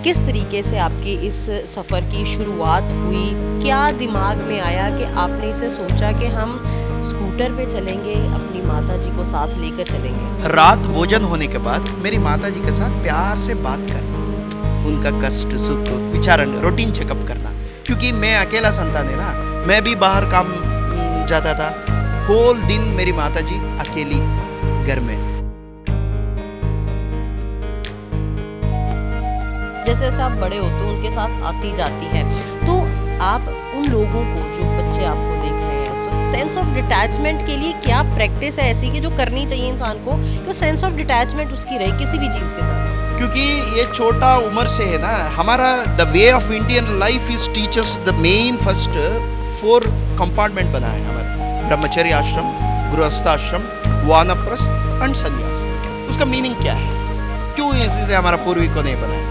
किस तरीके से आपकी इस सफ़र की शुरुआत हुई? क्या दिमाग में आया कि आपने इसे सोचा कि हम स्कूटर पे चलेंगे, अपनी माताजी को साथ लेकर चलेंगे? रात भोजन होने के बाद मेरी माताजी के साथ प्यार से बात करना, उनका कष्ट सुख विचारण रूटीन चेकअप करना, क्योंकि मैं अकेला संतान है ना, मैं भी बाहर काम जाता था। होल दिन मेरी माताजी अकेली घर में। जैसे जैसे आप बड़े होते हो उनके साथ आती जाती है, तो आप उन लोगों को, जो बच्चे आपको देख रहे हैं, सेंस ऑफ डिटैचमेंट के लिए क्या प्रैक्टिस है ऐसी कि जो करनी चाहिए इंसान को कि सेंस ऑफ डिटैचमेंट उसकी रहे किसी भी चीज़ के साथ? क्योंकि ये छोटा उम्र से है ना, हमारा the way of Indian life is teachers the main first 4 compartment बना है हमारा: ब्रह्मचर्य आश्रम, गृहस्थाश्रम, वानप्रस्थ एंड संन्यास। उसका मीनिंग क्या है, क्यों इसे हमारा पूर्विकों ने बनाया?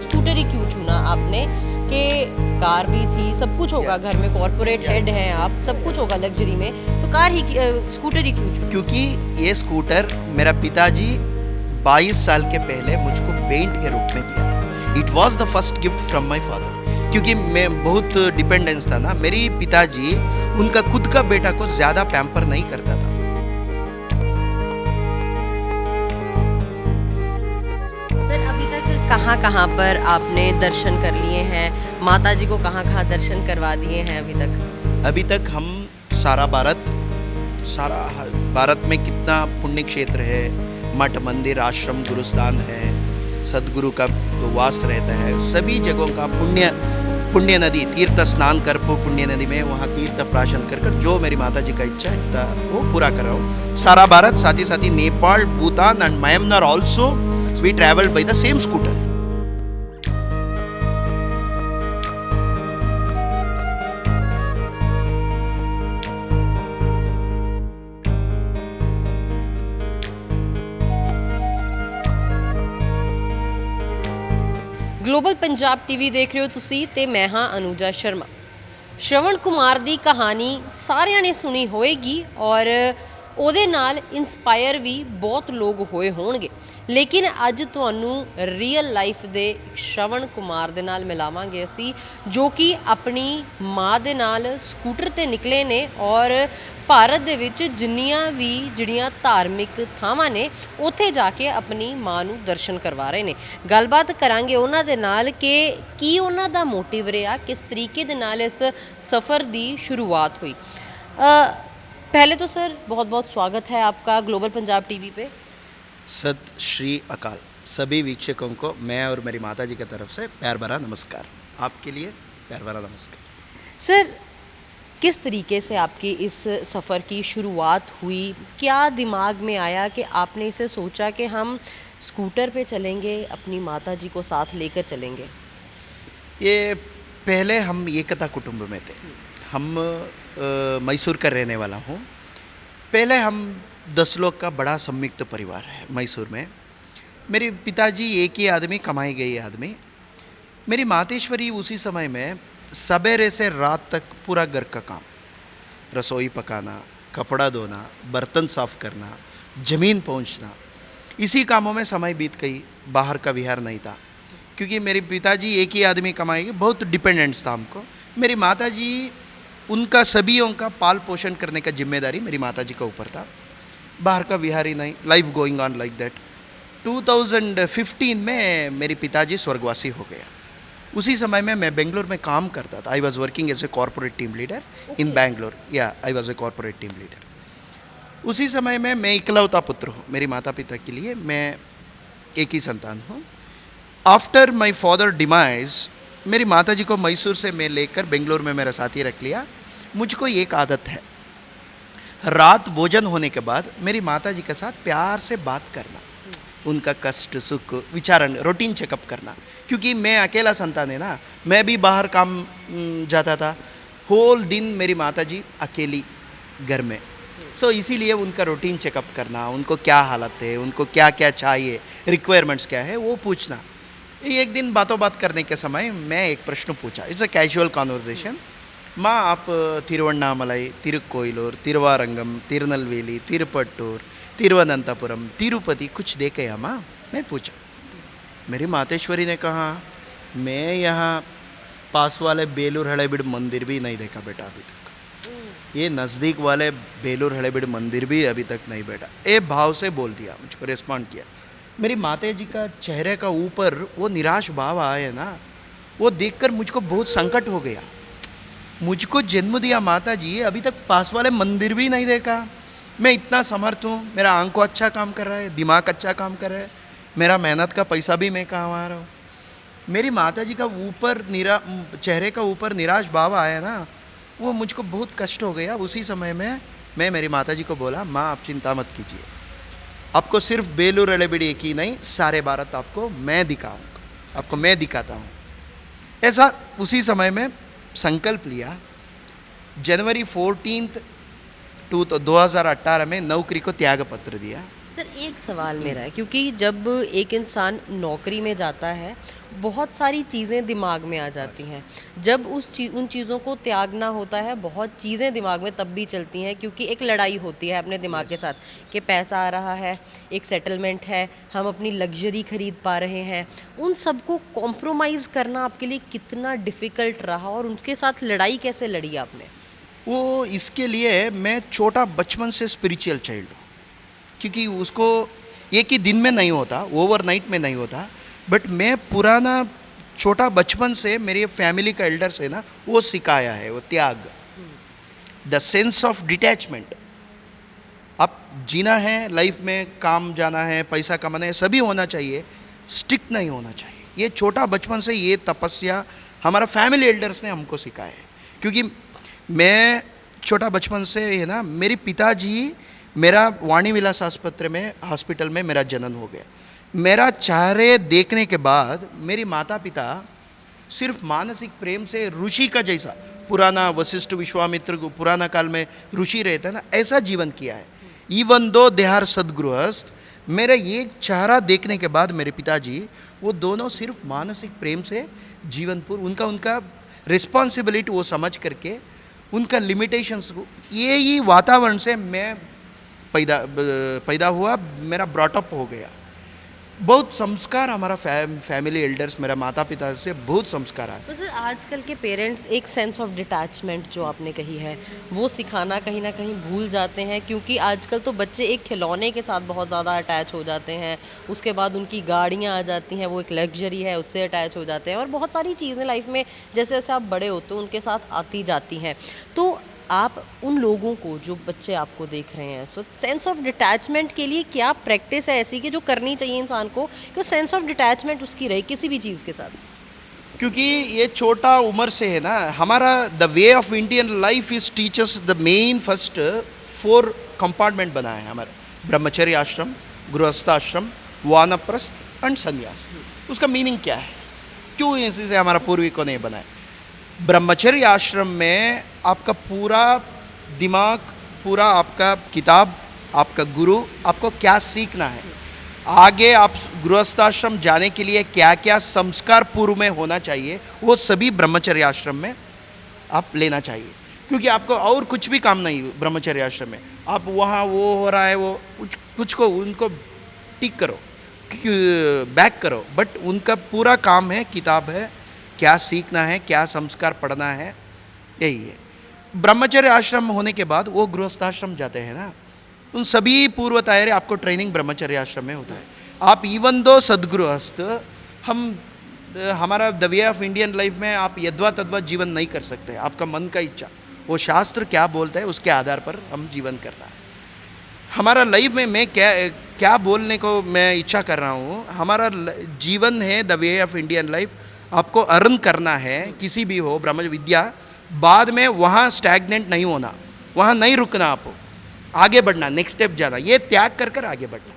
स्कूटर ही क्यों चुना आपने कि कार भी थी, सब कुछ होगा घर में, कॉर्पोरेट हेड हैं आप, सब कुछ होगा लग्जरी में, तो कार ही स्कूटर ही क्यों चुना? क्योंकि ये स्कूटर मेरा पिताजी 22 साल के पहले मुझको पेंट के रूप में दिया था। It was the first gift from my father. क्योंकि मैं बहुत डिपेंडेंस था ना, मेरी पिताजी उनका खुद का बेटा को ज़्यादा पैम्पर नहीं करता था। सर, अभी तक कहाँ पर आपने दर्शन कर लिए हैं? माताजी को कहाँ दर्शन करवा दिए हैं अभी तक? अभी तक हम सारा भारत में कितना पुण्य क्षेत्र है, मठ मंदिर आश्रम गुरुस्थान है, सदगुरु का वास रहता है, सभी जगहों का पुण्य नदी तीर्थ स्नान कर पुण्य नदी में वहाँ तीर्थ प्राशन कर जो मेरी माता जी का इच्छा है वो पूरा कर रहा हूँ। सारा भारत, साथ ही Nepal, Bhutan and Myanmar also we travelled by the same scooter. Global Punjab TV देख रहे हो ਤੁਸੀਂ ਤੇ ਮੈਂ ਹਾਂ ਅਨੂਜਾ ਸ਼ਰਮਾ। ਸ਼ਰਵਣ ਕੁਮਾਰ ਦੀ ਕਹਾਣੀ ਸਾਰਿਆਂ ਨੇ ਸੁਣੀ ਹੋਏਗੀ ਔਰ ਉਹਦੇ ਨਾਲ ਇਨਸਪਾਇਰ ਵੀ ਬਹੁਤ ਲੋਕ ਹੋਏ ਹੋਣਗੇ, ਲੇਕਿਨ ਅੱਜ ਤੁਹਾਨੂੰ ਰੀਅਲ ਲਾਈਫ ਦੇ ਸ਼ਰਵਣ ਕੁਮਾਰ ਦੇ ਨਾਲ ਮਿਲਾਵਾਂਗੇ ਅਸੀਂ, ਜੋ ਕਿ ਆਪਣੀ ਮਾਂ ਦੇ ਨਾਲ ਸਕੂਟਰ ਤੇ ਨਿਕਲੇ ਨੇ ਔਰ ਭਾਰਤ ਦੇ ਵਿੱਚ ਜਿੰਨੀਆਂ ਵੀ ਜਿਹੜੀਆਂ ਧਾਰਮਿਕ ਥਾਵਾਂ ਨੇ ਉੱਥੇ ਜਾ ਕੇ ਆਪਣੀ ਮਾਂ ਨੂੰ ਦਰਸ਼ਨ ਕਰਵਾ ਰਹੇ ਨੇ। ਗੱਲਬਾਤ ਕਰਾਂਗੇ ਉਹਨਾਂ ਦੇ ਨਾਲ ਕਿ ਕੀ ਉਹਨਾਂ ਦਾ ਮੋਟਿਵ ਰਿਹਾ, ਕਿਸ ਤਰੀਕੇ ਦੇ ਨਾਲ ਇਸ ਸਫ਼ਰ ਦੀ शुरुआत हुई। पहले तो सर बहुत बहुत स्वागत है आपका ग्लोबल पंजाब टीवी पे। सत श्री अकाल सभी वीक्षकों को मैं और मेरी माता जी की तरफ से प्यार भरा नमस्कार। आपके लिए प्यार भरा नमस्कार। सर, किस तरीके से आपकी इस सफ़र की शुरुआत हुई? क्या दिमाग में आया कि आपने इसे सोचा कि हम स्कूटर पे चलेंगे, अपनी माता जी को साथ लेकर चलेंगे? ये पहले हम एकता कुटुंब में थे। हम मैसूर का रहने वाला हूँ। पहले हम 10 लोग का बड़ा संयुक्त परिवार है मैसूर में। मेरे पिताजी एक ही आदमी, कमाई गई आदमी। मेरी मातेश्वरी उसी समय में सवेरे से रात तक पूरा घर का काम, रसोई पकाना, कपड़ा धोना, बर्तन साफ करना, ज़मीन पहुँचना, इसी कामों में समय बीत गई। बाहर का विहार नहीं था, क्योंकि मेरे पिताजी एक ही आदमी कमाएंगे, बहुत डिपेंडेंस था हमको। मेरी माताजी, उनका सभीयों का पाल पोषण करने का जिम्मेदारी मेरी माताजी के ऊपर था। बाहर का विहार ही नहीं, life going on like that. 2015 में मेरे पिताजी स्वर्गवासी हो गया। उसी समय में मैं बेंगलोर में काम करता था। I was working as a corporate team leader in Bangalore. या I was a corporate team leader. उसी समय में मैं इकलौता पुत्र हूँ मेरी माता पिता के लिए, मैं एक ही संतान हूँ। आफ्टर माई फादर डिमाइज मेरी माताजी को मैसूर से मैं लेकर बेंगलोर में मेरा साथी रख लिया। मुझको एक आदत है, रात भोजन होने के बाद मेरी माताजी के साथ प्यार से बात करना, उनका कष्ट सुख विचारण रूटीन चेकअप करना, क्योंकि मैं अकेला संतान है ना, मैं भी बाहर काम जाता था। होल दिन मेरी माताजी अकेली घर में, सो इसीलिए उनका रूटीन चेकअप करना, उनको क्या हालत है, उनको क्या क्या चाहिए, रिक्वायरमेंट्स क्या है, वो पूछना। एक दिन बातों बात करने के समय मैं एक प्रश्न पूछा, इट्स अ कैजुअल कॉन्वर्जेशन। माँ आप तिरुवण्णामलाई, तिरुक्कोइलूर, तिरुवारंगम, तिरुनलवेली, तिरुपट्टूर, तिरुवनंतपुरम, तिरुपति कुछ देखे हैं माँ? मैं पूछा। मेरी मातेश्वरी ने कहा मैं यहाँ पास वाले बेलूर हड़ेबीड मंदिर भी नहीं देखा बेटा अभी तक, ये नज़दीक वाले बेलूर हड़ेबीड मंदिर भी अभी तक नहीं बैठा। ए भाव से बोल दिया, मुझको रिस्पॉन्ड किया। मेरी माता जी का चेहरे का ऊपर वो निराश भाव आया ना, वो देखकर मुझको बहुत संकट हो गया। मुझको जन्म दिया माता जी, अभी तक पास वाले मंदिर भी नहीं देखा। मैं इतना समर्थ हूँ, मेरा आंख को अच्छा काम कर रहा है, दिमाग अच्छा काम कर रहा है, मेरा मेहनत का पैसा भी मैं कमा रहा हूँ। मेरी माता जी का चेहरे का ऊपर निराश भाव आया ना, वो मुझको बहुत कष्ट हो गया। उसी समय में मैं मेरी माता जी को बोला, माँ आप चिंता मत कीजिए, आपको सिर्फ बेलूर हड़ेबीड एक ही नहीं, सारे भारत आपको मैं दिखाऊंगा, आपको मैं दिखाता हूँ। ऐसा उसी समय में संकल्प लिया। जनवरी 14 2018 में नौकरी को त्याग पत्र दिया। सर एक सवाल मेरा है, क्योंकि जब एक इंसान नौकरी में जाता है बहुत सारी चीज़ें दिमाग में आ जाती हैं। जब उन चीज़ों को त्यागना होता है बहुत चीज़ें दिमाग में तब भी चलती हैं, क्योंकि एक लड़ाई होती है अपने दिमाग के साथ कि पैसा आ रहा है, एक सेटलमेंट है, हम अपनी लग्जरी खरीद पा रहे हैं। उन सबको कॉम्प्रोमाइज़ करना आपके लिए कितना डिफ़िकल्ट रहा और उनके साथ लड़ाई कैसे लड़ी आपने? वो इसके लिए मैं छोटा बचपन से स्पिरिचुअल चाइल्ड हूँ, क्योंकि उसको एक ही दिन में नहीं होता, ओवरनाइट में नहीं होता। बट मैं पुराना छोटा बचपन से मेरे फैमिली का एल्डर्स है ना, वो सिखाया है, वो त्याग, द सेंस ऑफ डिटैचमेंट। आप जीना है लाइफ में, काम जाना है, पैसा कमाना है, सभी होना चाहिए, स्टिक नहीं होना चाहिए। ये छोटा बचपन से ये तपस्या हमारा फैमिली एल्डर्स ने हमको सिखाया है। क्योंकि मैं छोटा बचपन से है ना, मेरे पिताजी, मेरा वाणी विलास हॉस्पिटल में मेरा जन्म हो गया। मेरा चेहरे देखने के बाद मेरी माता पिता सिर्फ मानसिक प्रेम से ऋषि का जैसा, पुराना वशिष्ठ विश्वामित्र को पुराना काल में ऋषि रहते हैं ना, ऐसा जीवन किया है। इवन दो दे आर सदगृहस्थ, मेरा एक चेहरा देखने के बाद मेरे पिताजी वो दोनों सिर्फ मानसिक प्रेम से जीवनपुर उनका रिस्पॉन्सिबिलिटी वो समझ करके उनका लिमिटेशंस को, यही वातावरण से मैं पैदा हुआ, मेरा ब्रॉटअप हो गया। बहुत संस्कार हमारा फैमिली एल्डर्स, मेरा माता पिता से बहुत संस्कार आए। तो सर आजकल के पेरेंट्स एक सेंस ऑफ डिटैचमेंट जो आपने कही है वो सिखाना कहीं ना कहीं भूल जाते हैं, क्योंकि आजकल तो बच्चे एक खिलौने के साथ बहुत ज़्यादा अटैच हो जाते हैं, उसके बाद उनकी गाड़ियाँ आ जाती हैं, वो एक लग्जरी है उससे अटैच हो जाते हैं, और बहुत सारी चीज़ें लाइफ में जैसे जैसे आप बड़े होते हो उनके साथ आती जाती हैं। तो आप उन लोगों को, जो बच्चे आपको देख रहे हैं, सो सेंस ऑफ डिटैचमेंट के लिए क्या प्रैक्टिस है ऐसी कि जो करनी चाहिए इंसान को कि सेंस ऑफ डिटैचमेंट उसकी रहे किसी भी चीज़ के साथ? क्योंकि ये छोटा उम्र से है ना, हमारा the way of Indian life is teachers the main first 4 compartment बना है हमारा, ब्रह्मचर्य आश्रम, गृहस्थाश्रम, वानप्रस्थ एंड संन्यास। उसका मीनिंग क्या है, क्यों इसी से हमारा पूर्विकों ने बनाया? ब्रह्मचर्य आश्रम में आपका पूरा दिमाग, पूरा आपका किताब, आपका गुरु, आपको क्या सीखना है, आगे आप गृहस्थाश्रम जाने के लिए क्या क्या संस्कार पूर्व में होना चाहिए, वो सभी ब्रह्मचर्य आश्रम में आप लेना चाहिए। क्योंकि आपको और कुछ भी काम नहीं ब्रह्मचर्य आश्रम में, आप वहाँ वो हो रहा है वो कुछ को उनको टिक करो, बैक करो, बट उनका पूरा काम है, किताब है, क्या सीखना है, क्या संस्कार पढ़ना है, यही है। ब्रह्मचर्य आश्रम होने के बाद वो गृहस्थाश्रम जाते हैं ना, उन सभी पूर्व तैयारी आपको ट्रेनिंग ब्रह्मचर्य आश्रम में होता है। आप इवन दो सदगृहस्थ, हमारा the way of Indian life में आप यद्वा तद्वा जीवन नहीं कर सकते, आपका मन का इच्छा, वो शास्त्र क्या बोलता है उसके आधार पर हम जीवन करना है। हमारा लाइफ में मैं क्या बोलने को मैं इच्छा कर रहा हूँ, हमारा जीवन है the way of Indian life, आपको अर्न करना है, किसी भी हो ब्रह्म विद्या, बाद में वहाँ स्टैग्नेंट नहीं होना, वहाँ नहीं रुकना, आपको आगे बढ़ना, नेक्स्ट स्टेप जाना, ये त्याग कर कर आगे बढ़ना।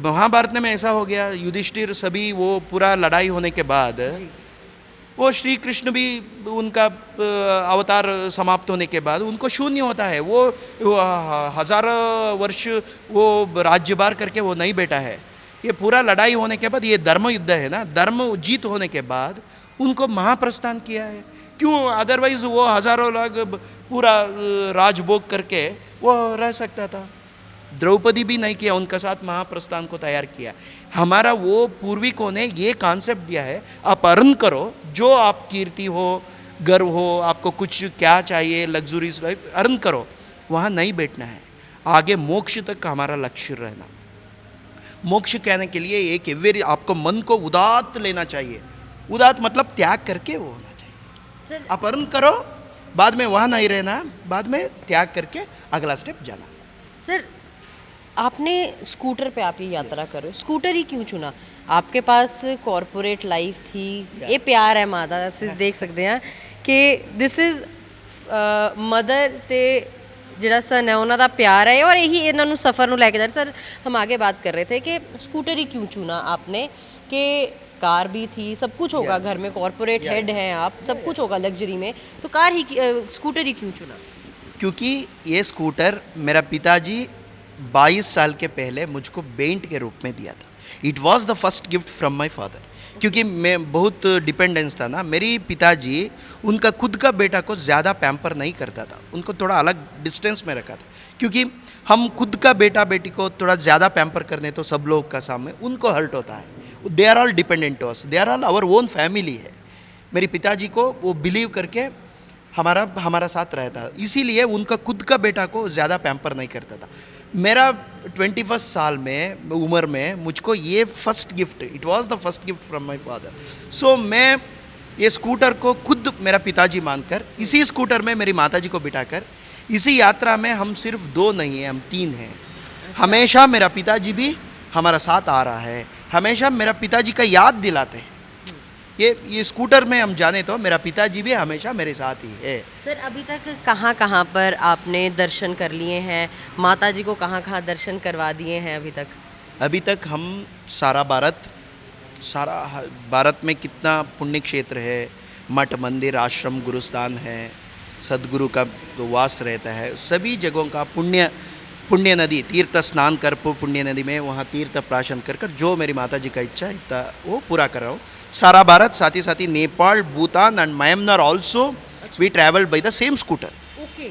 महाभारत में ऐसा हो गया, युधिष्ठिर सभी वो पूरा लड़ाई होने के बाद वो श्री कृष्ण भी उनका अवतार समाप्त होने के बाद उनको शून्य होता है, वो 1000 वर्ष वो राज्यभार करके वो नहीं बैठा है। ये पूरा लड़ाई होने के बाद, ये धर्म युद्ध है ना, धर्म जीत होने के बाद उनको महाप्रस्थान किया है। क्यों? अदरवाइज वो हजारों लोग पूरा राजभोग करके वो रह सकता था। द्रौपदी भी नहीं किया, उनके साथ महाप्रस्थान को तैयार किया। हमारा वो पूर्विकों ने ये कॉन्सेप्ट दिया है, आप अर्न करो, जो आप कीर्ति हो, गर्व हो, आपको कुछ क्या चाहिए, लग्जरीज लाइफ अर्न करो, वहाँ नहीं बैठना है। आगे मोक्ष तक हमारा लक्ष्य रहना। मोक्ष कहने के लिए एक एवरी आपको मन को उदात लेना चाहिए। उदात मतलब त्याग करके वो होना चाहिए। आप अर्न करो, बाद में वहाँ नहीं रहना, बाद में त्याग करके अगला स्टेप जाना। सर, आपने स्कूटर पे आप ये यात्रा कर रहे हो, स्कूटर ही क्यों चुना? आपके पास कॉरपोरेट लाइफ थी, ये प्यार है माता से देख सकते हैं कि दिस इज़ ਮਦਰ ਤੇ ਜਿਹੜਾ ਸਨ ਹੈ ਉਹਨਾਂ ਦਾ ਪਿਆਰ ਹੈ ਔਰ ਇਹੀ ਇਹਨਾਂ ਨੂੰ ਸਫ਼ਰ ਨੂੰ ਲੈ ਕੇ ਜਾ ਰਹੇ। सर, हम आगे बात कर रहे थे कि स्कूटर ही क्यों चुना आपने, कि कार भी थी, सब कुछ होगा घर में, कॉरपोरेट हेड हैं आप, सब कुछ होगा लग्जरी में, तो स्कूटर ही क्यों चुना? क्योंकि ये स्कूटर मेरा पिताजी 22 साल के पहले मुझको बेंट के रूप में दिया था। It was the first gift from my father. क्योंकि मैं बहुत डिपेंडेंस था ना, मेरी पिताजी उनका खुद का बेटा को ज़्यादा पैम्पर नहीं करता था, उनको थोड़ा अलग डिस्टेंस में रखा था। क्योंकि हम खुद का बेटा बेटी को थोड़ा ज़्यादा पैम्पर करने तो सब लोग का सामने उनको हर्ट होता है। They are all dependent to us, they are all our own family है। मेरी पिताजी को वो बिलीव करके हमारा साथ रहता, इसीलिए उनका खुद का बेटा को ज़्यादा पैम्पर नहीं करता था। मेरा 21 साल में उम्र में मुझको ये first gift, it was the first gift from my father. So मैं ये स्कूटर को खुद मेरा पिताजी मानकर, इसी स्कूटर में मेरी माताजी को बिठाकर, इसी यात्रा में हम सिर्फ 2 नहीं हैं, हम 3 हैं। हमेशा मेरा पिताजी भी हमारा साथ आ रहा है, हमेशा मेरा पिताजी का याद दिलाते हैं। ये स्कूटर में हम जाने तो मेरा पिताजी भी हमेशा मेरे साथ ही है। सर, अभी तक कहाँ कहाँ पर आपने दर्शन कर लिए हैं, माता जी को कहाँ कहाँ दर्शन करवा दिए हैं अभी तक हम सारा भारत में कितना पुण्य क्षेत्र है, मठ मंदिर आश्रम गुरुस्थान है, सदगुरु का वास रहता है, सभी जगहों का पुण्य नदी तीर्थ स्नान कर पुण्य नदी में वहाँ तीर्थ प्राशन कर जो मेरी माता जी का इच्छा इतना वो पूरा कर रहा हूँ। सारा भारत, साथ ही Nepal, Bhutan and Myanmar also we travelled by the same scooter. Okay.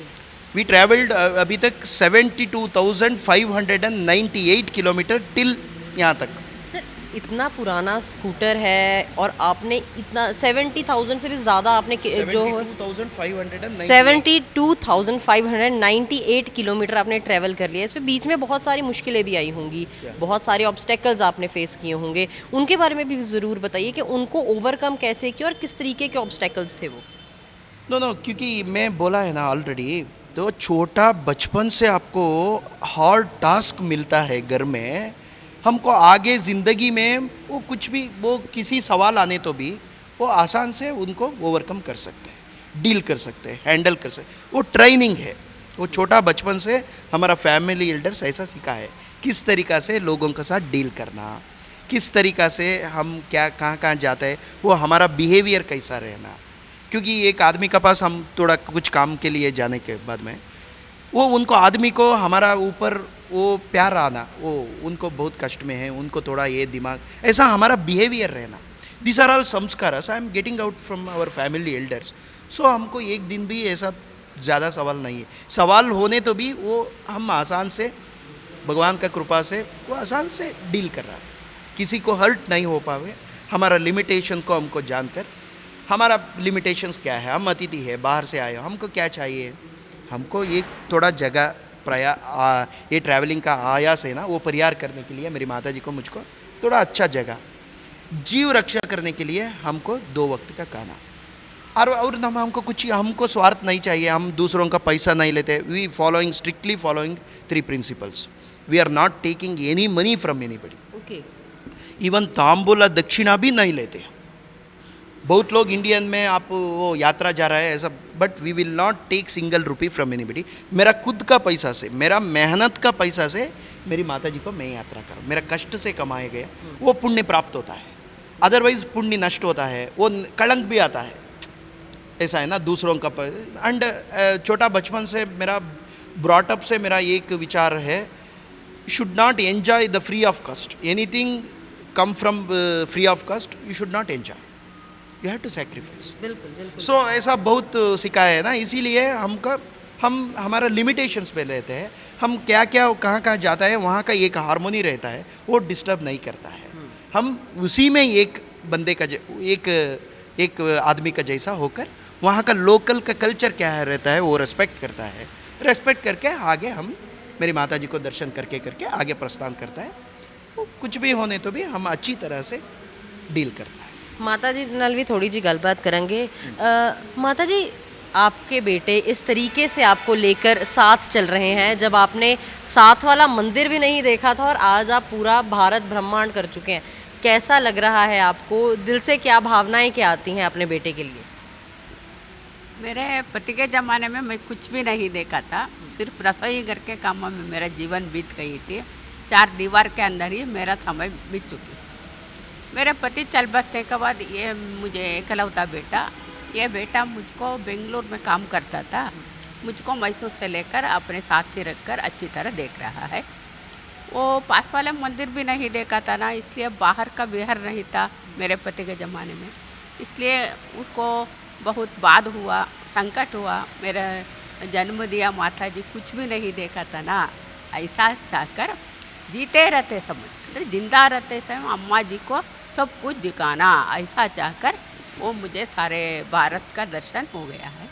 We travelled अभी तक 72,598 किलोमीटर टिल यहाँ तक। सर, इतना पुराना स्कूटर है और आपने इतना 70,000 से भी ज़्यादा आपने जो 72,598 किलोमीटर आपने ट्रैवल कर लिया। इस पे बीच में बहुत सारी मुश्किलें भी आई होंगी, बहुत सारे ऑब्स्टेकल्स आपने फेस किए होंगे, उनके बारे में भी ज़रूर बताइए कि उनको ओवरकम कैसे किया और किस तरीके के ऑब्स्टेकल्स थे वो। नो, क्योंकि मैं बोला है ना ऑलरेडी, तो छोटा बचपन से आपको हार्ड टास्क मिलता है घर में। हमको आगे ज़िंदगी में वो कुछ भी, वो किसी सवाल आने तो भी वो आसान से उनको ओवरकम कर सकते हैं, डील कर सकते हैं, हैंडल कर सकते हैं। वो ट्रेनिंग है, वो छोटा बचपन से हमारा फैमिली एल्डर्स ऐसा सीखा है, किस तरीक़ा से लोगों के साथ डील करना, किस तरीक़ा से हम क्या कहाँ जाते हैं, वो हमारा बिहेवियर कैसा रहना। क्योंकि एक आदमी के पास हम थोड़ा कुछ काम के लिए जाने के बाद में वो उनको आदमी को हमारा ऊपर वो प्यार आना, वो उनको बहुत कष्ट में है, उनको थोड़ा ये दिमाग ऐसा हमारा बिहेवियर रहना। This are all sanskar I am getting out from our family elders. So हमको एक दिन भी ऐसा ज़्यादा सवाल नहीं है, सवाल होने तो भी वो हम आसान से भगवान का कृपा से वो आसान से डील कर रहा है, किसी को हर्ट नहीं हो पावे। हमारा लिमिटेशन को हमको जानकर, हमारा लिमिटेशंस क्या है, हम अतिथि है, बाहर से आए, हमको क्या चाहिए, हमको एक थोड़ा जगह ये ट्रैवलिंग का आयास है ना, वो परिहार करने के लिए मेरी माता जी को मुझको थोड़ा अच्छा जगह, जीव रक्षा करने के लिए हमको 2 वक्त का खाना और हमको कुछ, हमको स्वार्थ नहीं चाहिए, हम दूसरों का पैसा नहीं लेते। We strictly following 3 principles. We are not taking any money from anybody. Okay. Even तांबूला दक्षिणा भी नहीं लेते। बहुत लोग इंडियन में आप वो यात्रा जा रहा है ऐसा, but we will not take single rupee from anybody. मेरा खुद का पैसा से, मेरा मेहनत का पैसा से मेरी माता जी को मैं यात्रा करूँ, मेरा कष्ट से कमाया गया वो पुण्य प्राप्त होता है। अदरवाइज पुण्य नष्ट होता है, वो कलंक भी आता है, ऐसा है ना दूसरों का। एंड छोटा बचपन से मेरा ब्रॉटअप से मेरा एक विचार है, should not enjoy the free of cost, anything come from free of cost you should not enjoy. You have to sacrifice. बिल्कुल बिल्कुल। सो ऐसा बहुत सिखाया है ना, इसीलिए हम हमारा लिमिटेशंस पे लेते हैं। हम क्या क्या कहाँ कहाँ जाता है वहाँ का एक हारमोनी रहता है, वो डिस्टर्ब नहीं करता है। हम उसी में एक बंदे का एक एक आदमी का जैसा होकर वहाँ का लोकल का कल्चर क्या है रहता है वो रेस्पेक्ट करता है। रेस्पेक्ट करके आगे हम मेरी माता जी को दर्शन करके करके आगे प्रस्थान करता है। वो कुछ भी होने तो भी हम अच्छी तरह से डील करता है। माता जी नाल भी थोड़ी जी गलबात करेंगे। माता जी, आपके बेटे इस तरीके से आपको लेकर साथ चल रहे हैं, जब आपने साथ वाला मंदिर भी नहीं देखा था और आज आप पूरा भारत ब्रह्मांड कर चुके हैं, कैसा लग रहा है आपको? दिल से क्या भावनाएं क्या आती हैं अपने बेटे के लिए? मेरे पति के ज़माने में मैं कुछ भी नहीं देखा था, सिर्फ रसोई घर के कामों में मेरा जीवन बीत गई थी। चार दीवार के अंदर ही मेरा समय बीत चुकी। मेरे पति चल बसने के बाद ये मुझे इकलौता बेटा, ये बेटा मुझको बेंगलोर में काम करता था, मुझको मैसूर से लेकर अपने साथ ही रखकर अच्छी तरह देख रहा है। वो पास वाले मंदिर भी नहीं देखा था ना, इसलिए बाहर का विहार नहीं था मेरे पति के ज़माने में, इसलिए उसको बहुत बाद हुआ, संकट हुआ। मेरा जन्म दिया माता जी कुछ भी नहीं देखा था ना, ऐसा चाहकर जीते रहते समय, मतलब जिंदा रहते समय अम्मा जी को सब कुछ दिखाना, ऐसा चाहकर वो मुझे सारे भारत का दर्शन हो गया है।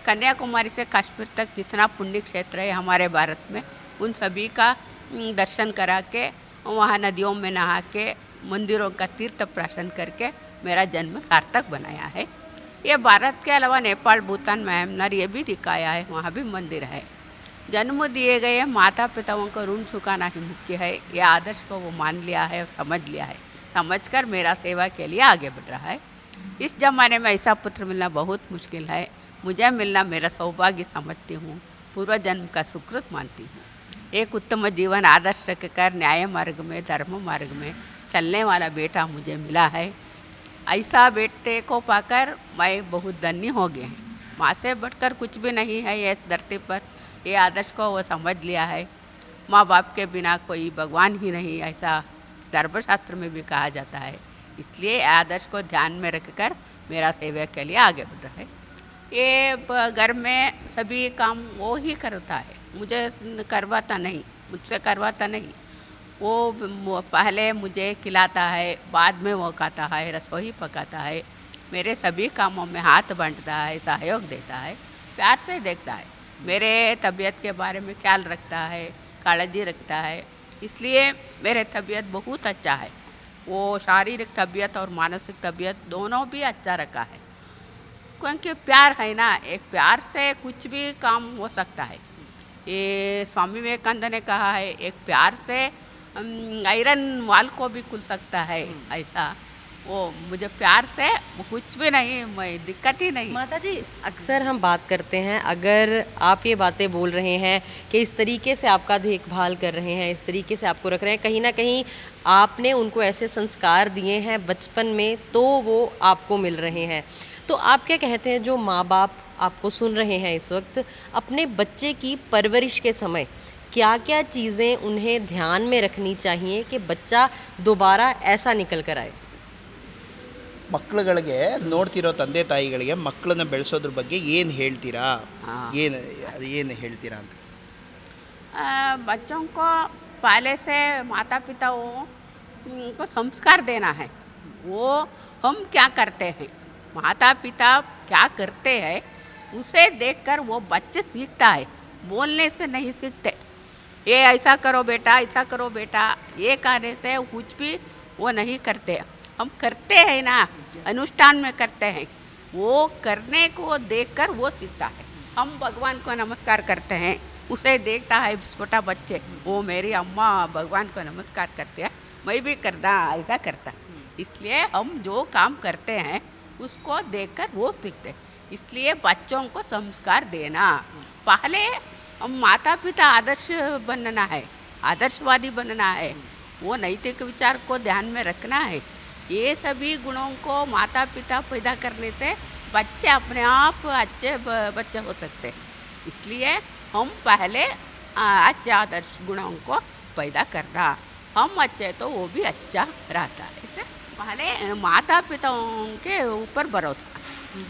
कन्याकुमारी से कश्मीर तक जितना पुण्य क्षेत्र है हमारे भारत में, उन सभी का दर्शन करा के, वहाँ नदियों में नहा के, मंदिरों का तीर्थ प्राशन करके मेरा जन्म सार्थक बनाया है। ये भारत के अलावा नेपाल, भूटान, म्यांमार ये भी दिखाया है, वहाँ भी मंदिर है। जन्म दिए गए माता पिताओं का ऋण चुकाना ही मुख्य है, ये आदर्श को वो मान लिया है और समझ लिया है, समझकर मेरा सेवा के लिए आगे बढ़ रहा है। इस जमाने में ऐसा पुत्र मिलना बहुत मुश्किल है, मुझे मिलना मेरा सौभाग्य समझती हूँ, पूर्व जन्म का सुकृत मानती हूँ। एक उत्तम जीवन आदर्श रखकर न्याय मार्ग में, धर्म मार्ग में चलने वाला बेटा मुझे मिला है। ऐसा बेटे को पाकर मैं बहुत धन्य हो गया है। माँ से बढ़कर कुछ भी नहीं है ये धरती पर, ये आदर्श को वो समझ लिया है। माँ बाप के बिना कोई भगवान ही नहीं, ऐसा धर्मशास्त्र में भी कहा जाता है। इसलिए आदर्श को ध्यान में रखकर मेरा सेवा के लिए आगे बढ़ रहा है। ये घर में सभी काम वो ही करता है, मुझे करवाता नहीं, मुझसे करवाता नहीं। वो पहले मुझे खिलाता है, बाद में वो खाता है, रसोई पकाता है, मेरे सभी कामों में हाथ बांटता है, सहयोग देता है, प्यार से देखता है, मेरे तबीयत के बारे में ख्याल रखता है, काळजी रखता है। इसलिए मेरे तबीयत बहुत अच्छा है। वो शारीरिक तबीयत और मानसिक तबीयत दोनों भी अच्छा रखा है, क्योंकि प्यार है ना, एक प्यार से कुछ भी काम हो सकता है। ये स्वामी विवेकानंद ने कहा है, एक प्यार से आयरन वाल को भी खुल सकता है, ऐसा वो मुझे प्यार से कुछ भी नहीं, मैं दिक्कत ही नहीं। माता जी, अक्सर हम बात करते हैं, अगर आप ये बातें बोल रहे हैं कि इस तरीके से आपका देखभाल कर रहे हैं, इस तरीके से आपको रख रहे हैं, कहीं ना कहीं आपने उनको ऐसे संस्कार दिए हैं बचपन में, तो वो आपको मिल रहे हैं। तो आप क्या कहते हैं, जो माँ बाप आपको सुन रहे हैं इस वक्त, अपने बच्चे की परवरिश के समय क्या क्या चीज़ें उन्हें ध्यान में रखनी चाहिए कि बच्चा दोबारा ऐसा निकल कर आए? ಮಕ್ಕಳುಗಳಿಗೆ ನೋಡ್ತಿರೋ ತಂದೆ ತಾಯಿಗಳಿಗೆ ಮಕ್ಕಳನ್ನ ಬೆಳೆಸೋದ್ರ ಬಗ್ಗೆ ಏನು ಹೇಳ್ತೀರಾ? ಏನು ಹೇಳ್ತೀರಾ ಅಂತ? बच्चों को पहले से माता पिताओं को संस्कार देना है। वो हम क्या करते हैं, माता पिता क्या करते हैं, उसे देखकर वो बच्चे सीखता है, बोलने से नहीं सीखते। ये ऐसा करो बेटा, ऐसा करो बेटा, ये कहने से कुछ भी वो नहीं करते। हम करते हैं ना, अनुष्ठान में करते हैं, वो करने को देखकर वो सीखता है। हम भगवान को नमस्कार करते हैं, उसे देखता है छोटा बच्चे, वो मेरी अम्मा भगवान को नमस्कार करते हैं, मैं भी करना, ऐसा करता। इसलिए हम जो काम करते हैं उसको देखकर वो सीखते। इसलिए बच्चों को संस्कार देना, पहले हम माता पिता आदर्श बनना है, आदर्शवादी बनना है, वो नैतिक विचार को ध्यान में रखना है। ये सभी गुणों को माता पिता पैदा करने से बच्चे अपने आप अच्छे बच्चे हो सकते हैं। इसलिए हम पहले अच्छे आदर्श गुणों को पैदा करना, हम अच्छे तो वो भी अच्छा रहता है। ऐसे पहले माता पिताओं के ऊपर भरोसा,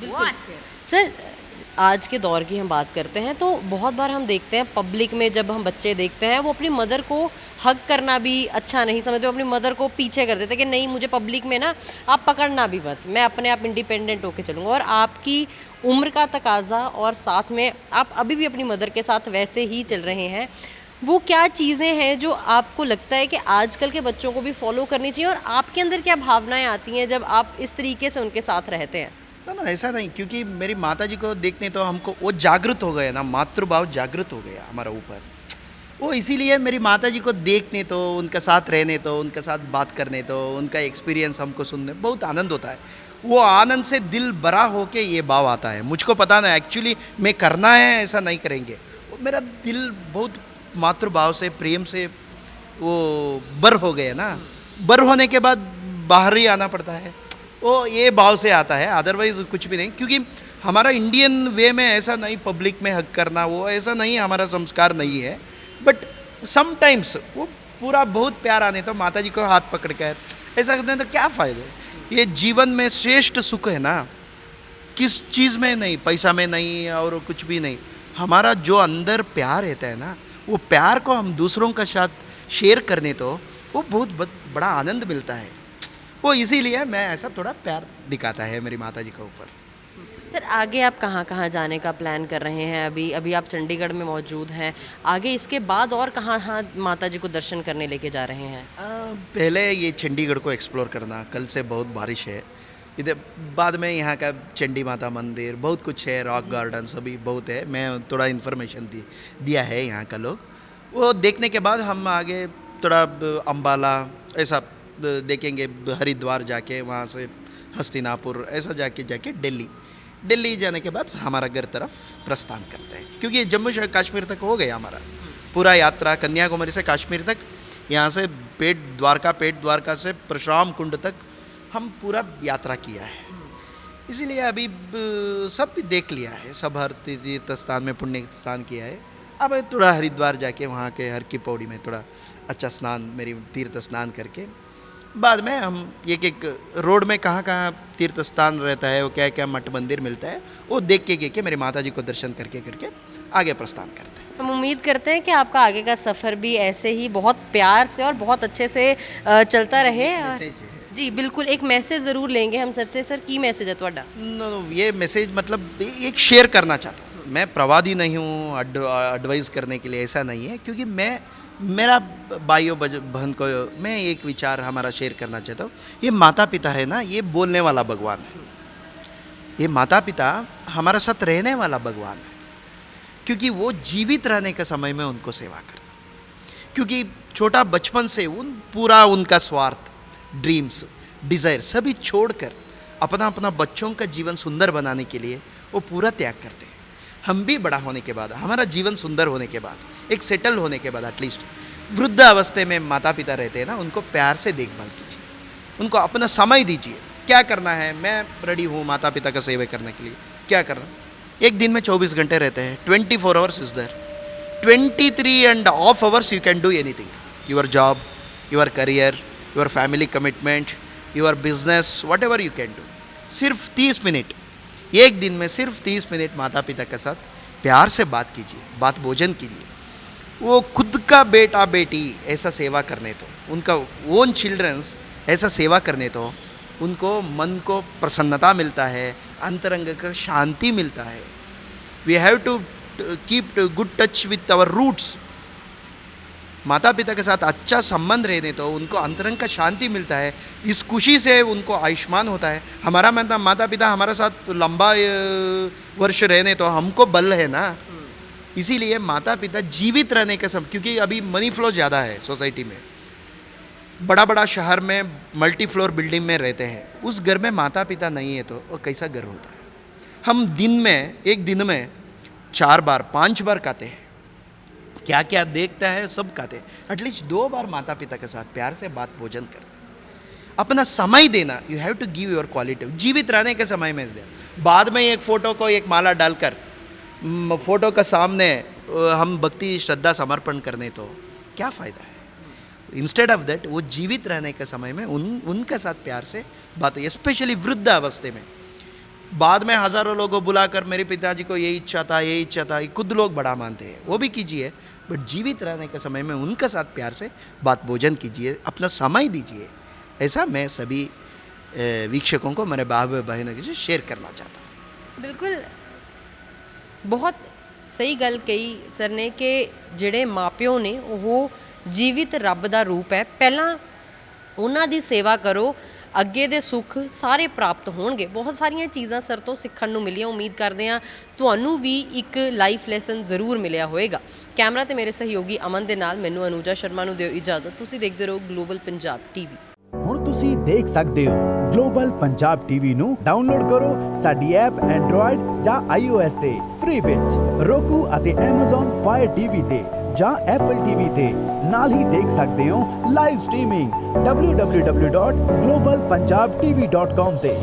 वो अच्छे रहे। सर, आज के दौर की हम बात करते हैं तो बहुत बार हम देखते हैं पब्लिक में जब हम बच्चे देखते हैं वो अपनी मदर को हग करना भी अच्छा नहीं समझते, वो अपनी मदर को पीछे कर देते कि नहीं मुझे पब्लिक में ना आप पकड़ना भी मत, मैं अपने आप इंडिपेंडेंट होकर चलूँगा। और आपकी उम्र का तकाजा और साथ में आप अभी भी अपनी मदर के साथ वैसे ही चल रहे हैं, वो क्या चीज़ें हैं जो आपको लगता है कि आजकल के बच्चों को भी फॉलो करनी चाहिए, और आपके अंदर क्या भावनाएं आती हैं जब आप इस तरीके से उनके साथ रहते हैं? ना ऐसा नहीं, क्योंकि मेरी माता जी को देखने तो हमको वो जागृत हो गए ना, मातृभाव जागृत हो गया हमारा ऊपर। वो इसीलिए मेरी माता जी को देखने तो, उनके साथ रहने तो, उनके साथ बात करने तो, उनका एक्सपीरियंस हमको सुनने बहुत आनंद होता है। वो आनंद से दिल भरा होके ये भाव आता है। मुझको पता ना एक्चुअली मैं करना है ऐसा नहीं करेंगे, वो मेरा दिल बहुत मातृभाव से प्रेम से वो बर हो गए ना। बर होने के बाद बाहर ही आना पड़ता है, वो ये भाव से आता है, अदरवाइज कुछ भी नहीं। क्योंकि हमारा इंडियन वे में ऐसा नहीं पब्लिक में हक करना, वो ऐसा नहीं, हमारा संस्कार नहीं है। बट समटाइम्स वो पूरा बहुत प्यार आने तो माता जी को हाथ पकड़ कर ऐसा करते हैं तो क्या फ़ायदा है। ये जीवन में श्रेष्ठ सुख है ना, किस चीज़ में नहीं, पैसा में नहीं और कुछ भी नहीं। हमारा जो अंदर प्यार रहता है ना, वो प्यार को हम दूसरों के साथ शेयर करने तो वो बहुत बड़ा आनंद मिलता है। वो इसीलिए मैं ऐसा थोड़ा प्यार दिखाता है मेरी माता जी के ऊपर। सर, आगे आप कहाँ कहाँ जाने का प्लान कर रहे हैं? अभी आप चंडीगढ़ में मौजूद हैं, आगे इसके बाद और कहाँ माता जी को दर्शन करने लेके जा रहे हैं? पहले ये चंडीगढ़ को एक्सप्लोर करना, कल से बहुत बारिश है इधर, बाद में यहाँ का चंडी माता मंदिर बहुत कुछ है, रॉक गार्डन सभी बहुत है। मैं थोड़ा इन्फॉर्मेशन दिया है यहाँ का लोग, वो देखने के बाद हम आगे थोड़ा अम्बाला ऐसा देखेंगे, हरिद्वार जाके वहाँ से हस्तिनापुर ऐसा जाके दिल्ली जाने के बाद हमारा घर तरफ प्रस्थान करते हैं। क्योंकि जम्मू कश्मीर तक हो गया हमारा पूरा यात्रा, कन्याकुमारी से कश्मीर तक, यहाँ से पेट द्वारका से परशुराम कुंड तक हम पूरा यात्रा किया है। इसीलिए अभी सब देख लिया है, सब हर तीर्थ स्थान में पुण्य स्नान किया है। अब थोड़ा हरिद्वार जाके वहाँ के हर की पौड़ी में थोड़ा अच्छा स्नान, मेरी तीर्थ स्नान करके बाद में हम एक रोड में कहाँ कहाँ तीर्थ स्थान रहता है, वो क्या क्या मठ मंदिर मिलता है, वो देख के मेरी माता जी को दर्शन करके आगे प्रस्थान करते हैं। हम उम्मीद करते हैं कि आपका आगे का सफ़र भी ऐसे ही बहुत प्यार से और बहुत अच्छे से चलता रहे। जी बिल्कुल, एक मैसेज ज़रूर लेंगे हम सर से। सर, की मैसेज है ਤੁਹਾਡਾ? ये मैसेज मतलब एक शेयर करना चाहता हूँ। मैं प्रवादी नहीं हूँ एडवाइस करने के लिए, ऐसा नहीं है। क्योंकि मैं मेरा भाइयों बहन को मैं एक विचार हमारा शेयर करना चाहता हूँ। ये माता पिता है ना, ये बोलने वाला भगवान है। ये माता पिता हमारे साथ रहने वाला भगवान है, क्योंकि वो जीवित रहने के समय में उनको सेवा करना। क्योंकि छोटा बचपन से पूरा उनका स्वार्थ, ड्रीम्स, डिज़ायर सभी छोड़कर अपना अपना बच्चों का जीवन सुंदर बनाने के लिए वो पूरा त्याग करते हैं। हम भी बड़ा होने के बाद, हमारा जीवन सुंदर होने के बाद, एक सेटल होने के बाद, एटलीस्ट वृद्ध अवस्था में माता पिता रहते हैं ना, उनको प्यार से देखभाल कीजिए, उनको अपना समय दीजिए। क्या करना है, मैं रेडी हूँ माता पिता का सेवा करने के लिए। क्या करना, एक दिन में 24 घंटे रहते हैं, 24 hours is there, 23.5 hours you can do anything, your job, your career, your family commitment, your business, whatever you can do. सिर्फ 30 मिनट, एक दिन में सिर्फ 30 मिनट माता पिता के साथ प्यार से बात कीजिए, बात भोजन कीजिए। वो खुद का बेटा बेटी ऐसा सेवा करने तो, उनका ओन चिल्ड्रंस ऐसा सेवा करने तो उनको मन को प्रसन्नता मिलता है, अंतरंग का शांति मिलता है। We have to keep good touch with our roots. माता पिता के साथ अच्छा संबंध रहने तो उनको अंतरंग का शांति मिलता है, इस खुशी से उनको आयुष्मान होता है। हमारा माता पिता हमारे साथ लंबा वर्ष रहने तो हमको बल है ना। इसीलिए माता पिता जीवित रहने का सब, क्योंकि अभी मनी फ्लो ज़्यादा है सोसाइटी में, बड़ा बड़ा शहर में मल्टी फ्लोर बिल्डिंग में रहते हैं, उस घर में माता पिता नहीं है तो वो कैसा घर होता है। हम एक दिन में 4 बार 5 बार खाते हैं, क्या क्या देखता है सब खाते हैं। एटलीस्ट 2 बार माता पिता के साथ प्यार से बात भोजन करना, अपना समय देना। You have to give your quality, जीवित रहने के समय में देना। बाद में एक फ़ोटो को एक माला डालकर फ़ोटो का सामने हम भक्ति श्रद्धा समर्पण करने तो क्या फ़ायदा है। इंस्टेड ऑफ दैट वो जीवित रहने के समय में उनके साथ प्यार से बात, स्पेशली वृद्ध अवस्थे में। बाद में हज़ारों लोगों को बुलाकर मेरे पिताजी को ये इच्छा था, ये इच्छा था, खुद लोग बड़ा मानते हैं, वो भी कीजिए, बट जीवित रहने के समय में उनके साथ प्यार से बात भोजन कीजिए, अपना समय दीजिए। ऐसा मैं सभी वीक्षकों को, मेरे भाई बहनों के साथ शेयर करना चाहता हूँ। ਬਿਲਕੁਲ ਬਹੁਤ ਸਹੀ ਗੱਲ ਕਹੀ ਸਰ ਨੇ ਕਿ ਜਿਹੜੇ ਮਾਪਿਓ ਨੇ ਉਹ ਜੀਵਿਤ ਰੱਬ ਦਾ ਰੂਪ ਹੈ। ਪਹਿਲਾਂ ਉਹਨਾਂ ਦੀ ਸੇਵਾ ਕਰੋ, ਅੱਗੇ ਦੇ ਸੁੱਖ ਸਾਰੇ ਪ੍ਰਾਪਤ ਹੋਣਗੇ। ਬਹੁਤ ਸਾਰੀਆਂ ਚੀਜ਼ਾਂ ਸਰ ਤੋਂ ਸਿੱਖਣ ਨੂੰ ਮਿਲੀਆਂ। ਉਮੀਦ ਕਰਦੇ ਹਾਂ ਤੁਹਾਨੂੰ ਵੀ ਇੱਕ ਲਾਈਫ ਲੈਸਨ ਜ਼ਰੂਰ ਮਿਲਿਆ ਹੋਵੇਗਾ। ਕੈਮਰਾ ਤੇ ਮੇਰੇ ਸਹਿਯੋਗੀ ਅਮਨ ਦੇ ਨਾਲ ਮੈਨੂੰ ਅਨੂਜਾ ਸ਼ਰਮਾ ਨੂੰ ਦਿਓ ਇਜਾਜ਼ਤ। ਤੁਸੀਂ ਦੇਖਦੇ ਰਹੋ ਗਲੋਬਲ ਪੰਜਾਬ ਟੀਵੀ। ਹੁਣ ਤੁਸੀਂ ਦੇਖ ਸਕਦੇ ਹੋ ਗਲੋਬਲ ਪੰਜਾਬ ਟੀਵੀ ਨੂੰ ਡਾਊਨਲੋਡ ਕਰੋ ਸਾਡੀ ਐਪ ਐਂਡਰੋਇਡ ਜਾਂ iOS ਤੇ ਫ੍ਰੀ ਵਿੱਚ, roku ਅਤੇ Amazon Fire TV ਤੇ ਜਾਂ Apple TV ਤੇ। ਨਾਲ ਹੀ ਦੇਖ ਸਕਦੇ ਹੋ ਲਾਈਵ ਸਟ੍ਰੀਮਿੰਗ www.globalpunjabtv.com ਤੇ।